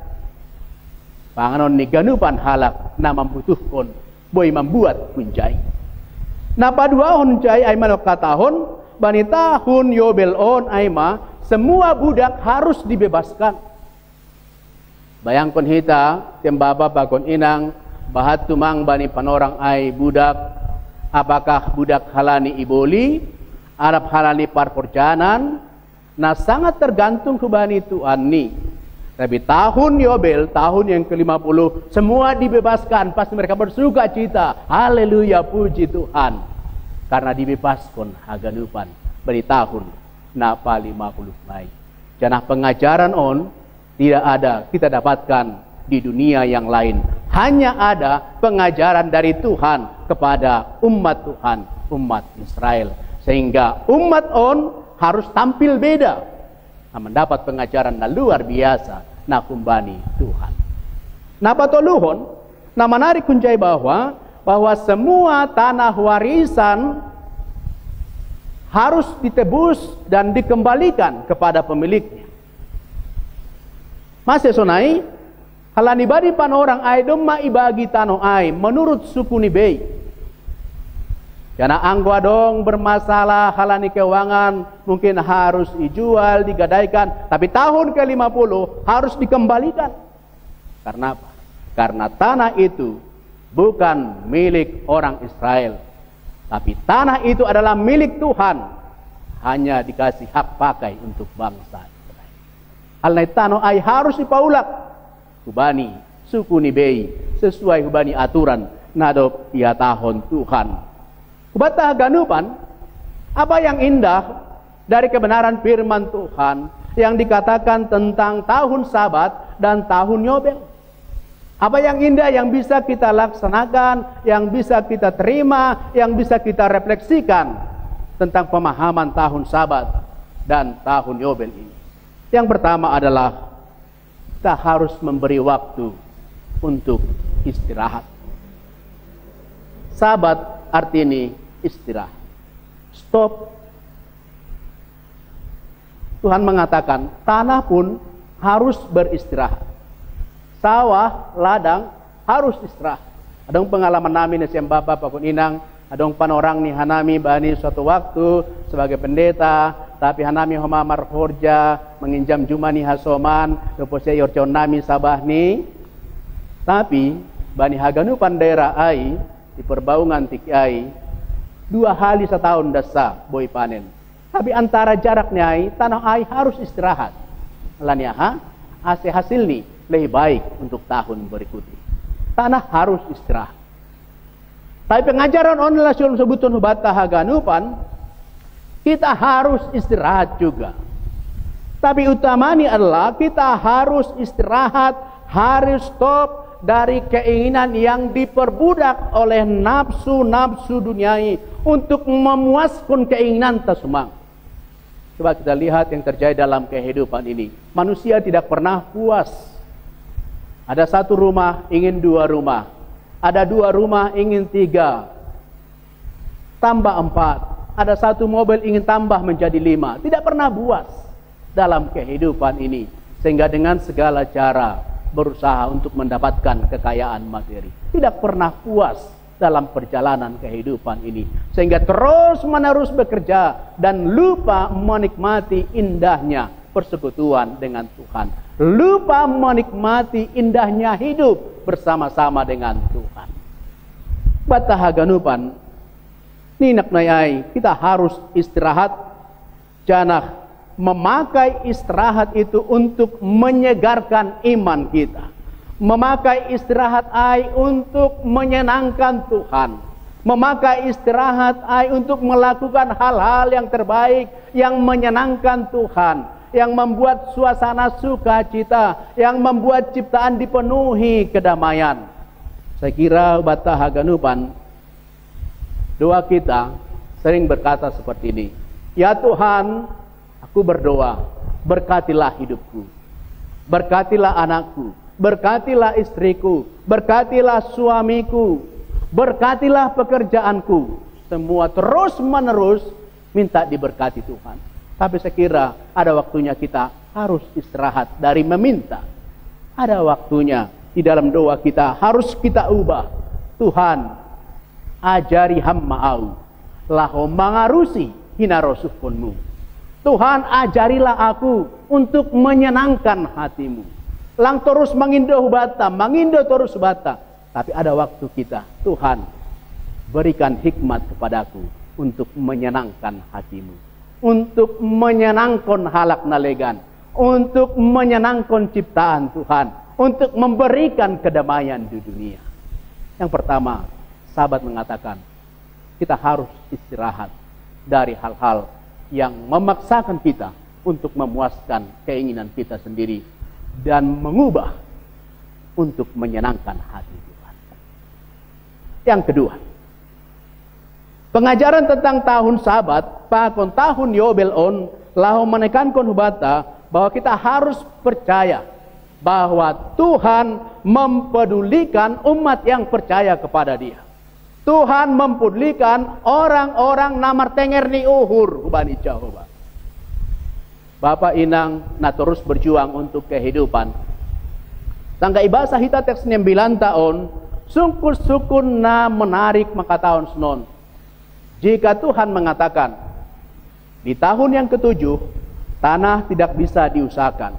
Panganon ni ganupan halak na membutuhkan boy membuat kunjai. Napa dua hunjai aima lokatahon bani tahun Yobel on aima semua budak harus dibebaskan. Bayangkan hita tembaba bakon inang bahat tumang bani panorang ai budak, apakah budak halani iboli Arab halani parporjanan nah sangat tergantung ke bani Tuhan ni. Tapi tahun Yobel, tahun yang ke-50, semua dibebaskan. Pasti mereka bersuka cita. Haleluya, puji Tuhan. Karena dibebaskan haganupan. Beri tahun napa 50 mai. Janah pengajaran on tidak ada kita dapatkan di dunia yang lain. Hanya ada pengajaran dari Tuhan kepada umat Tuhan, umat Israel. Sehingga umat on harus tampil beda. Nah, mendapat pengajaran na luar biasa na kumbani Tuhan. Nah patoluhon, nah menarik kunjai bahwa semua tanah warisan harus ditebus dan dikembalikan kepada pemiliknya. Masih sonai, halani badi panorang ai domma ibagi tanah ai menurut suku Nibei. Karena anggo dong bermasalah halani keuangan mungkin harus dijual, digadaikan, tapi tahun ke-50 harus dikembalikan. Karena apa? Karena tanah itu bukan milik orang Israel, tapi tanah itu adalah milik Tuhan, hanya dikasih hak pakai untuk bangsa Israel. Alnai tanah ai harus dipaulak hubani suku Nibei sesuai hubani aturan nadop ya tahun Tuhan. Kubatah ganupan, apa yang indah dari kebenaran firman Tuhan yang dikatakan tentang tahun Sabat dan tahun Yobel? Apa yang indah yang bisa kita laksanakan, yang bisa kita terima, yang bisa kita refleksikan tentang pemahaman tahun Sabat dan tahun Yobel ini? Yang pertama adalah kita harus memberi waktu untuk istirahat. Sabat arti ini istirahat. Stop. Tuhan mengatakan tanah pun harus beristirahat. Sawah, ladang harus istirahat. Adong pengalaman nami na siyang bapa pakun inang, adong panorang ni hanami bani suatu waktu sebagai pendeta, tapi hanami homamar horja menginjam juma ni hasoman, lepas saya yorcon nami sabah ni, tapi bani haganupan daerah ai di perbaungan tik ai 2 kali setahun dasa boy panen. Tapi antara jaraknya ai tanah ai harus istirahat. Lanya hasil ni lebih baik untuk tahun berikutnya. Tanah harus istirahat. Tapi pengajaran online sulung sebutun hubata haganupan, kita harus istirahat juga. Tapi utamanya adalah kita harus istirahat, harus stop dari keinginan yang diperbudak oleh nafsu-nafsu duniai untuk memuaskan keinginan tersebut. Coba kita lihat yang terjadi dalam kehidupan ini. Manusia tidak pernah puas. Ada 1 rumah ingin 2 rumah. Ada 2 rumah ingin 3. Tambah 4. Ada 1 mobil ingin tambah menjadi 5. Tidak pernah puas dalam kehidupan ini. Sehingga dengan segala cara berusaha untuk mendapatkan kekayaan materi. Tidak pernah puas dalam perjalanan kehidupan ini. Sehingga terus menerus bekerja dan lupa menikmati indahnya persekutuan dengan Tuhan. Lupa menikmati indahnya hidup bersama-sama dengan Tuhan. Batahaganupan ninak nayai, kita harus istirahat. Jangan memakai istirahat itu untuk menyegarkan iman kita. Memakai istirahat ai untuk menyenangkan Tuhan. Memakai istirahat ai untuk melakukan hal-hal yang terbaik yang menyenangkan Tuhan, yang membuat suasana sukacita, yang membuat ciptaan dipenuhi kedamaian. Saya kira batahaganupan doa kita sering berkata seperti ini. Ya Tuhan, aku berdoa, berkatilah hidupku, berkatilah anakku, berkatilah istriku, berkatilah suamiku, berkatilah pekerjaanku. Semua terus menerus minta diberkati Tuhan. Tapi saya kira ada waktunya kita harus istirahat dari meminta. Ada waktunya di dalam doa kita harus kita ubah. Tuhan, ajari hamba-Au laho mangarusi hinarosuhkunmu. Tuhan, ajarilah aku untuk menyenangkan hatimu. Lang terus mengindo bata, mengindo terus bata. Tapi ada waktu kita, Tuhan, berikan hikmat kepadaku untuk menyenangkan hatimu. Untuk menyenangkan halak nalegan, untuk menyenangkan ciptaan Tuhan, untuk memberikan kedamaian di dunia. Yang pertama, sahabat mengatakan, kita harus istirahat dari hal-hal yang memaksakan kita untuk memuaskan keinginan kita sendiri dan mengubah untuk menyenangkan hati Tuhan. Yang kedua, pengajaran tentang tahun Sabat, pakon tahun Yobel on, lahu menekankan hubata bahwa kita harus percaya bahwa Tuhan mempedulikan umat yang percaya kepada Dia. Tuhan mempedulikan orang-orang namar tenger ni uhur hubani Jehovah. Bapak inang na terus berjuang untuk kehidupan. Tangga ibasa hita teks 9 tahun, sungkur-sungkur na menarik maka tahun senon. Jika Tuhan mengatakan, di tahun yang ke-7, tanah tidak bisa diusahakan.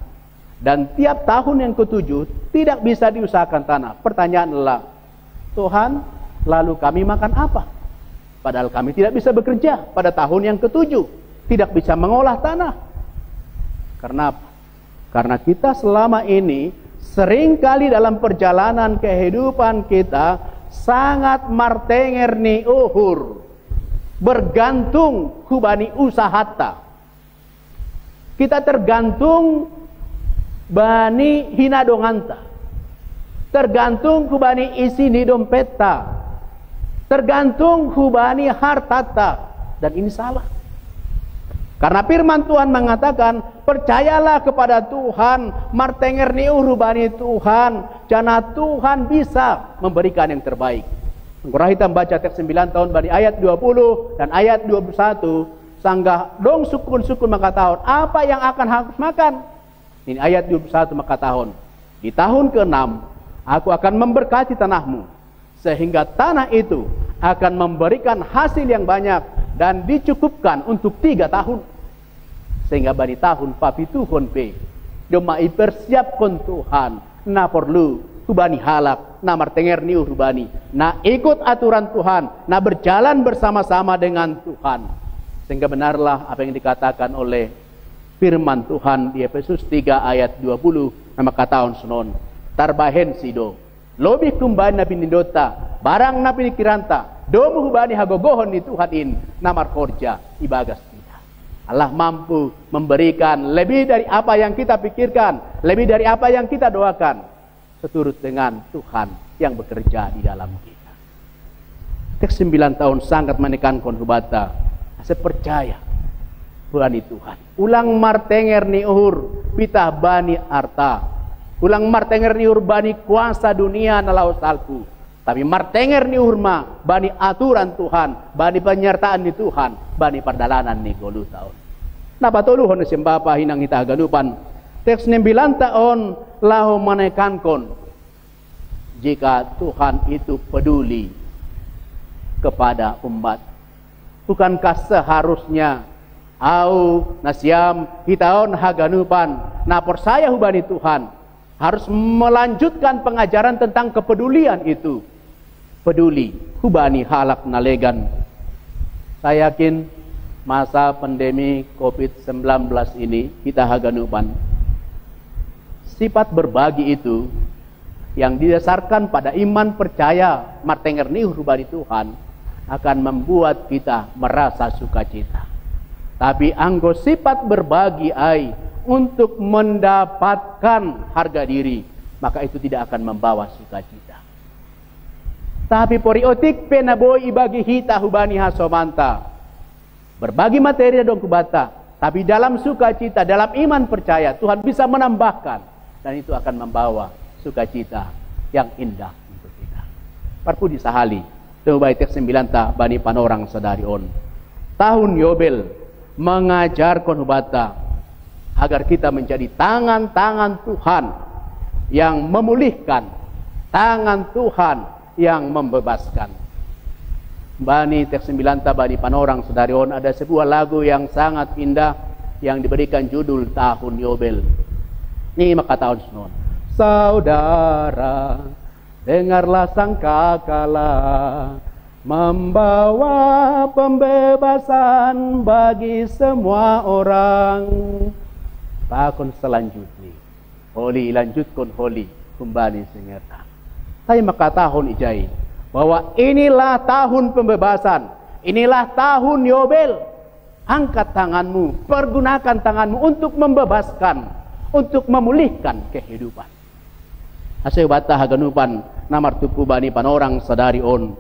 Dan tiap tahun yang ke-7, tidak bisa diusahakan tanah. Pertanyaan adalah, Tuhan, lalu kami makan apa? Padahal kami tidak bisa bekerja pada tahun yang ke-7. Tidak bisa mengolah tanah. Karena apa? Karena kita selama ini, seringkali dalam perjalanan kehidupan kita, sangat martenger ni uhur. Bergantung kubani usahata. Kita tergantung bani hinadonganta. Tergantung kubani isi di dompeta. Tergantung kubani hartata. Dan ini salah. Karena firman Tuhan mengatakan, percayalah kepada Tuhan, martenger niuh rubani Tuhan, jana Tuhan bisa memberikan yang terbaik. Kurang kita membaca teks 9 tahun bani ayat 20 dan ayat 21, sanggah dong sukun-sukun maka tahun, apa yang akan harus makan? Ini ayat 21 maka tahun. Di tahun ke-6, aku akan memberkati tanahmu, sehingga tanah itu akan memberikan hasil yang banyak dan dicukupkan untuk 3 tahun. Sehingga bani tahun papi Tuhan pe domai persiapkan Tuhan na perlu kubani halak na martenger niuh rubani na ikut aturan Tuhan, na berjalan bersama-sama dengan Tuhan, sehingga benarlah apa yang dikatakan oleh firman Tuhan di Efesus 3 ayat 20 nama kataon senon tarbahen sido lebih kumbani na pinindota barang na pinikiranta domu hubani hagogohon ni Tuhan in namar korja ibagas. Allah mampu memberikan lebih dari apa yang kita pikirkan, lebih dari apa yang kita doakan, seturut dengan Tuhan yang bekerja di dalam kita. Teks 9 tahun sangat menekankan hubata. Saya percaya Tuhan Tuhan. Ulang martenger ni uhur pitah bani arta. Ulang martenger ni uhur bani kuasa dunia nalau salku. Tapi martenger ni uhur ma bani aturan Tuhan, bani penyertaan ni Tuhan, bani perdalanan ni golu tahun. Napatuluhon ni sembapa hinang kita ganupan. Teks 9 tahun lahu menekankan jika Tuhan itu peduli kepada umat. Bukankah seharusnya au nasiam hitaon haganupan na persaya hubani Tuhan harus melanjutkan pengajaran tentang kepedulian itu. Peduli hubani halak nalegan. Saya yakin masa pandemi COVID-19 ini kita haganupan sifat berbagi itu yang didasarkan pada iman percaya martenger niuh rubani Tuhan akan membuat kita merasa sukacita. Tapi anggo sifat berbagi ai untuk mendapatkan harga diri, maka itu tidak akan membawa sukacita. Tapi poriotik penaboy ibagi hita hubani hasomanta. Berbagi materi dong kubata, tapi dalam sukacita, dalam iman percaya Tuhan bisa menambahkan, dan itu akan membawa sukacita yang indah untuk kita. Parpu disahali, teubai teks 9 ta bani panorang sadari on. Tahun Yobel mengajarkan hubata agar kita menjadi tangan-tangan Tuhan yang memulihkan, tangan Tuhan yang membebaskan. Bani teks 9 ta bani panorang sadari on, ada sebuah lagu yang sangat indah yang diberikan judul Tahun Yobel. Ini maka tahun senon. Saudara, dengarlah sangkakala membawa pembebasan bagi semua orang. Tahun selanjutnya, holi lanjutkan holi kembali sengerta. Tapi maka tahun ijai bahwa inilah tahun pembebasan, inilah tahun Yobel. Angkat tanganmu, pergunakan tanganmu untuk membebaskan, untuk memulihkan kehidupan. Asai bata haganupan namar tuku bani panorang sadari on.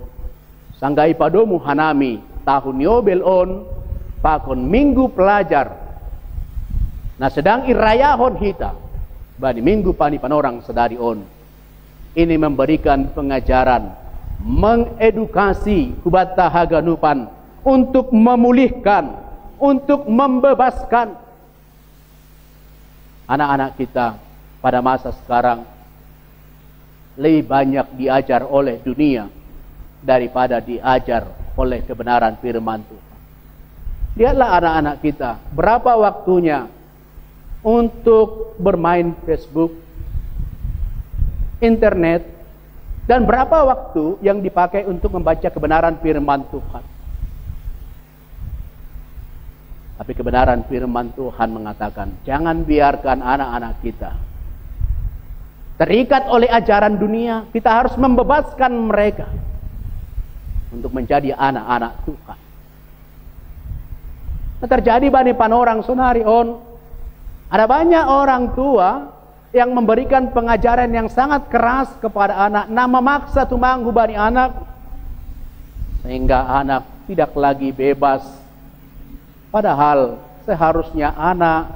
Sanggai padomu hanami tahun Yobel on pakon minggu pelajar. Nah sedang irayahon hita bani minggu pani panorang sadari on. Ini memberikan pengajaran, mengedukasi kubata haganupan untuk memulihkan, untuk membebaskan anak-anak kita pada masa sekarang. Lebih banyak diajar oleh dunia daripada diajar oleh kebenaran firman Tuhan. Lihatlah anak-anak kita, berapa waktunya untuk bermain Facebook, internet, dan berapa waktu yang dipakai untuk membaca kebenaran firman Tuhan. Tapi kebenaran firman Tuhan mengatakan, jangan biarkan anak-anak kita terikat oleh ajaran dunia. Kita harus membebaskan mereka untuk menjadi anak-anak Tuhan. Nah, terjadi bani panorang sonari on, ada banyak orang tua yang memberikan pengajaran yang sangat keras kepada anak, nah memaksa tumanggu bani anak, sehingga anak tidak lagi bebas. Padahal seharusnya anak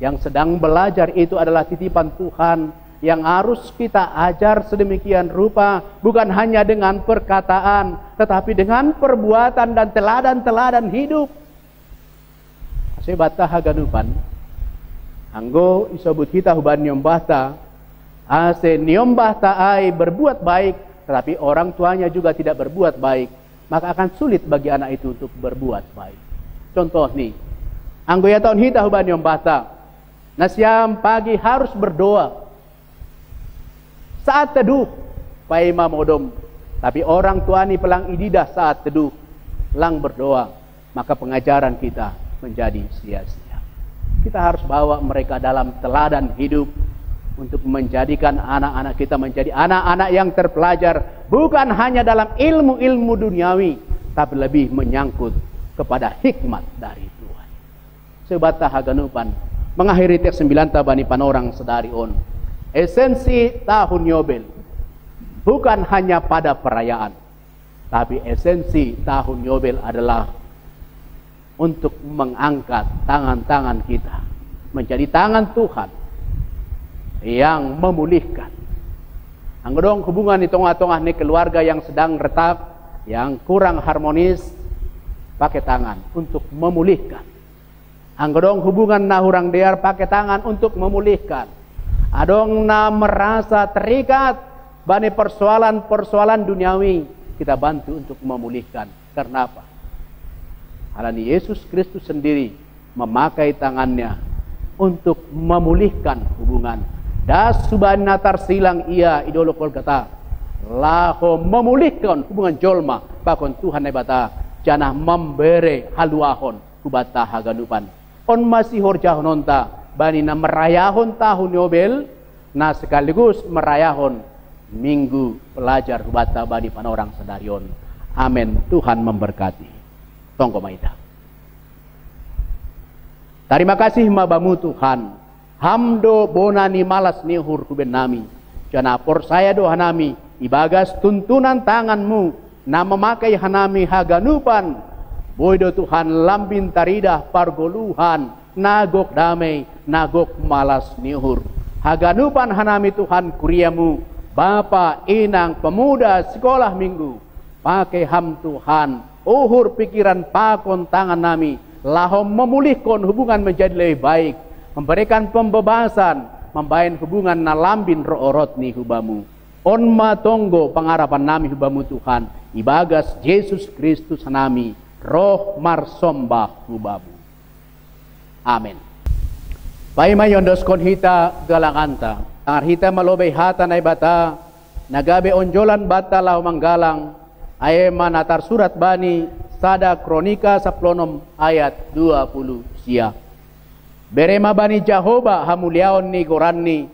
yang sedang belajar itu adalah titipan Tuhan yang harus kita ajar sedemikian rupa, bukan hanya dengan perkataan, tetapi dengan perbuatan dan teladan-teladan hidup. Sebata haganupan, anggo isobut kita huban nyombahta, ase nyombahta ai berbuat baik, tetapi orang tuanya juga tidak berbuat baik, maka akan sulit bagi anak itu untuk berbuat baik. Contoh nih, anggo ya tahun hita huban nyombahta, nasiam pagi harus berdoa. Saat teduh, paima modom, tapi orang tua ni pelang ididah saat teduh, lang berdoa, maka pengajaran kita menjadi sia-sia. Kita harus bawa mereka dalam teladan hidup untuk menjadikan anak-anak kita menjadi anak-anak yang terpelajar, bukan hanya dalam ilmu-ilmu duniawi, tapi lebih menyangkut kepada hikmat dari Tuhan. Sebata haganupan, mengakhiri teks 9 tabani panorang sedari on. Esensi tahun Yobel bukan hanya pada perayaan, tapi esensi tahun Yobel adalah untuk mengangkat tangan-tangan kita menjadi tangan Tuhan yang memulihkan. Anggodong hubungan di tengah-tengah nih keluarga yang sedang retak, yang kurang harmonis, pakai tangan untuk memulihkan. Anggodong hubungan na hurang dear, pakai tangan untuk memulihkan. Adong na merasa terikat bani persoalan-persoalan duniawi, kita bantu untuk memulihkan. Karena apa? Alani Yesus Kristus sendiri memakai tangannya untuk memulihkan hubungan. Das suban natar silang ia idolo kata laho memulihkan hubungan jolma bakon Tuhan nebata janah membere haluahon hubata haganupan. On masih horjahon onta bani na merayahon tahun Yobel, na sekaligus merayahon minggu pelajar hubata bani panorang sedarion. Amin. Tuhan memberkati. Tonggo maita. Terima kasih mabamu Tuhan. Hamdo bonani malas nihur kuben nami. Jana por saya doa nami. Ibagas tuntunan tanganmu. Na memakai hanami haganupan. Boydo Tuhan lambin taridah pargoluhan. Nagok damai. Nagok malas nihur. Haganupan hanami Tuhan kuriamu. Bapa, inang, pemuda, sekolah minggu. Pakai ham Tuhan. Uhur pikiran pakon tangan nami, lahom memulihkan hubungan menjadi lebih baik, memberikan pembebasan, membain hubungan nalambin roorot ni hubamu. On matonggo pengarapan nami hubamu Tuhan, ibagas Yesus Kristus nami, roh marsombah hubamu. Amin. Paima yondoskon hita galanganta, tangar hita malobay hata na ibata, nagabe onjolan bata lau manggalang, Ayema natar surat bani sada kronika saplonom ayat 20 sia. Berema bani Jahoba hamuliaon ni goranni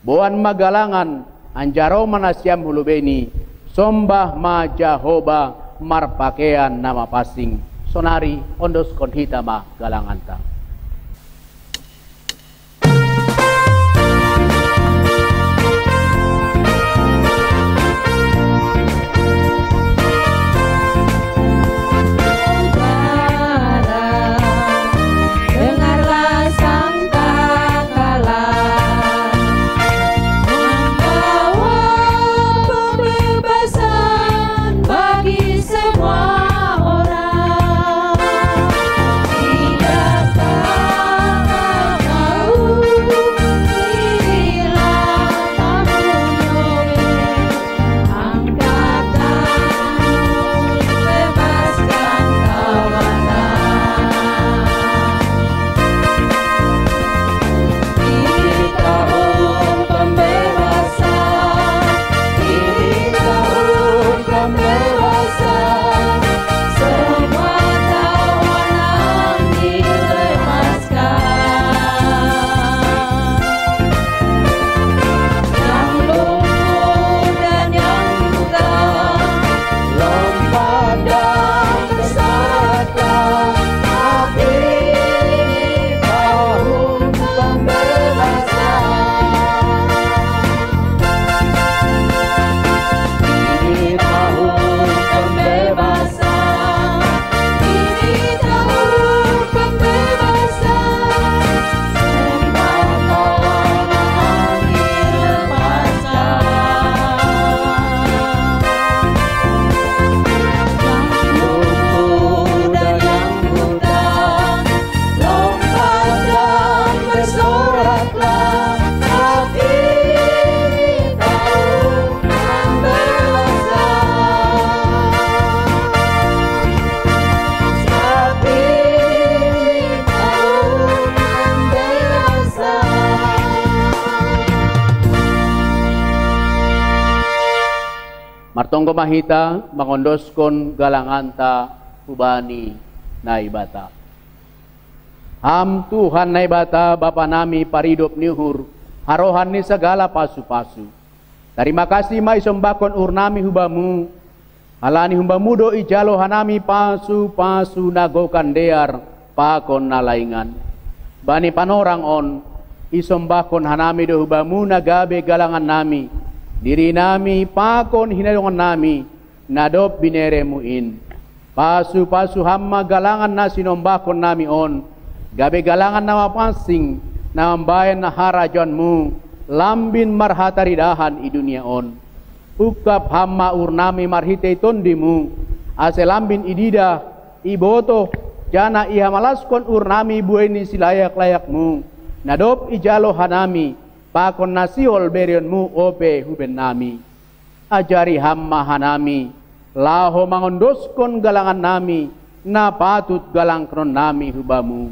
boan magalangan anjaro manasyam hulubeni sombah ma Jahoba marpakean nama pasing sonari ondos konhita ma galanganta. Semua orang tidak Martonggo mahita mangondoskon galanganta ubani naibata. Ham Tuhan naibata Bapa nami paridop nihur harohan ni segala pasu-pasu. Terima kasih mai sombakon urnami hubamu. Alani humbamu do ijalo hanami pasu-pasu nagokan dear pakon nalaingan. Bani panorang on isombakon hanami do hubamu nagabe galangan nami. Diri nami pakon hinadongan nami nadop bineremuin. Pasu-pasu hamma galangan na sinombakon nami on. Gabe galangan nama pasing nambayan na harajanmu. Lambin marhataridahan i dunia on. Ukap hamma urnami marhite tondimu. Ase lambin idida iboto jana iha malaskon urnami bueni silayak-layakmu. Nadop ijalo hanami pakon nasiol berionmu ope huben nami. Ajari hamma hanami laho mangondoskon galangan nami na patut galangkron nami hubamu.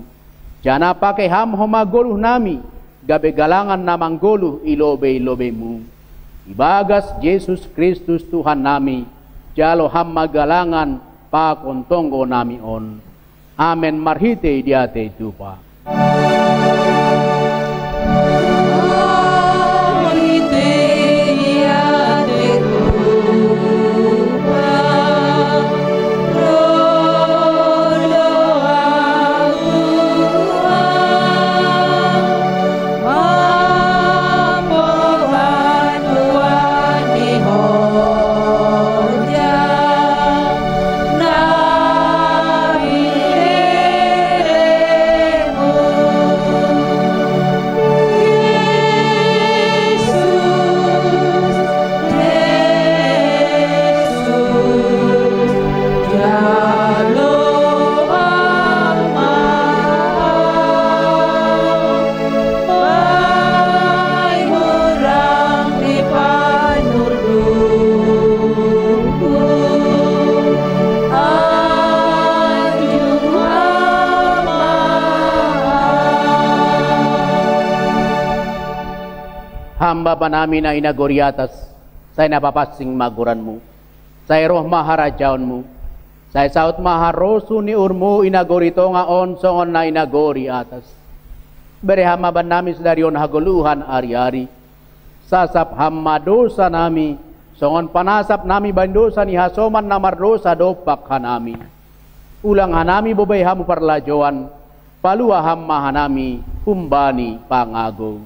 Jana pakai ham homa goluh nami gabe galangan namang goluh ilobe-ilobemu. Ibagas Yesus Kristus Tuhan nami jalo hamma galangan pakon tonggo nami on. Amen marhite diate tupa. Hamba pa namin na inagoriatas, say napapasing maguranmu, say roh maharajaonmu, say saut maharosu ni urmu inagorito nga onsongon na inagori atas. Beri hamba ba namin sedarion haguluhan ari-ari, sasap hamba dosa nami, songon panasap nami bandosa ni hasoman na mardosa dopak hanami. Ulang hanami bobay hamu parlajoan, palua hamba hanami, humbani pangago.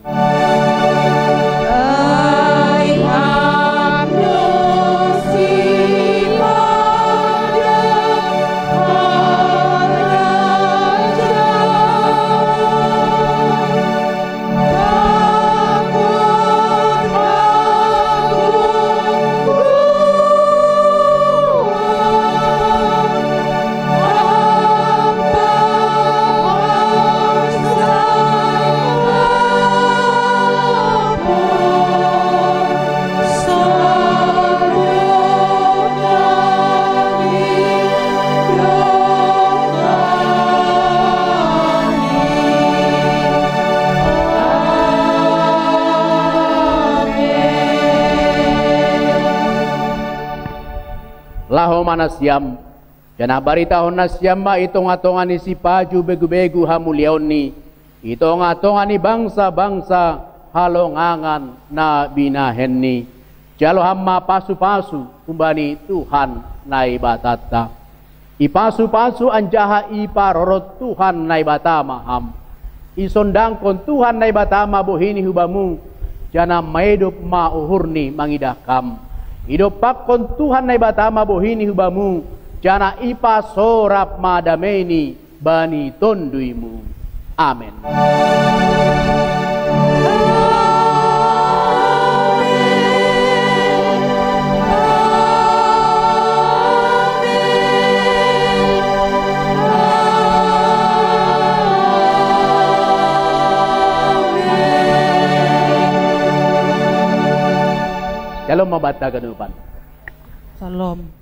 Laho manasyam, jana baritahon nasyam ma itong-atongan ni si paju begu-begu hamuliaon ni, itong-atongan ni bangsa-bangsa halongangan na binahen ni, jalo hamma pasu-pasu kumbani Tuhan na ibatata. Ipasu-pasu anjaha iparorot Tuhan na ibatama ham. Isondangkon Tuhan na ibatama buhini hubamu, jana maedop mauhurni mangidakam. Hidup pakon Tuhan na ibatama bohini hubamu, jana ipa sorap madameni bani tonduimu. Amen. Shalom mabata ganupan. Salam.